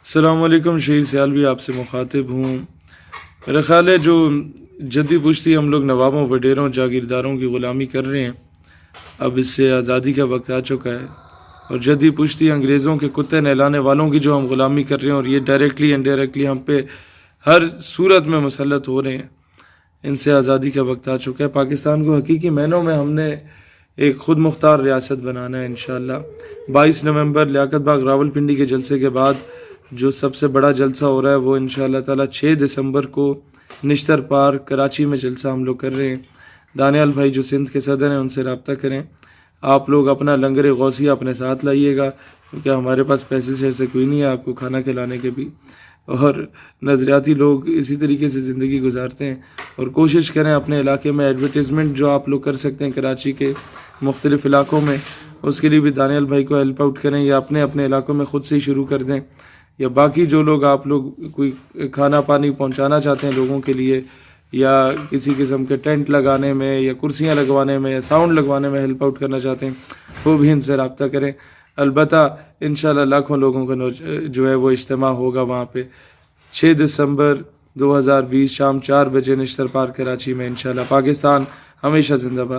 السلام علیکم، شہید سیالوی آپ سے مخاطب ہوں۔ میرا خیال ہے جو جدی پشتی ہم لوگ نوابوں، وڈیروں، جاگیرداروں کی غلامی کر رہے ہیں، اب اس سے آزادی کا وقت آ چکا ہے، اور جدی پشتی انگریزوں کے کتے نہلانے والوں کی جو ہم غلامی کر رہے ہیں، اور یہ ڈائریکٹلی انڈائریکٹلی ہم پہ ہر صورت میں مسلط ہو رہے ہیں، ان سے آزادی کا وقت آ چکا ہے۔ پاکستان کو حقیقی معنوں میں ہم نے ایک خود مختار ریاست بنانا ہے انشاءاللہ۔ 22 نومبر لیاقت باغ راولپنڈی کے جلسے کے بعد جو سب سے بڑا جلسہ ہو رہا ہے وہ انشاءاللہ تعالی 6 دسمبر کو نشتر پارک کراچی میں جلسہ ہم لوگ کر رہے ہیں۔ دانیال بھائی جو سندھ کے صدر ہیں ان سے رابطہ کریں، آپ لوگ اپنا لنگر غوثیہ اپنے ساتھ لائیے گا، کیونکہ ہمارے پاس پیسے سے ایسے کوئی نہیں ہے آپ کو کھانا کھلانے کے بھی، اور نظریاتی لوگ اسی طریقے سے زندگی گزارتے ہیں۔ اور کوشش کریں اپنے علاقے میں ایڈورٹیزمنٹ جو آپ لوگ کر سکتے ہیں کراچی کے مختلف علاقوں میں، اس کے لیے بھی دانیال بھائی کو ہیلپ آؤٹ کریں، یا اپنے علاقوں میں خود سے ہی شروع کر دیں، یا باقی جو لوگ آپ لوگ کوئی کھانا پانی پہنچانا چاہتے ہیں لوگوں کے لیے، یا کسی قسم کے ٹینٹ لگانے میں یا کرسیاں لگوانے میں یا ساؤنڈ لگوانے میں ہیلپ آؤٹ کرنا چاہتے ہیں، وہ بھی ان سے رابطہ کریں۔ البتہ انشاءاللہ لاکھوں لوگوں کا جو ہے وہ اجتماع ہوگا وہاں پہ 6 دسمبر 2020 شام 4 بجے نشتر پارک کراچی میں انشاءاللہ۔ پاکستان ہمیشہ زندہ باد۔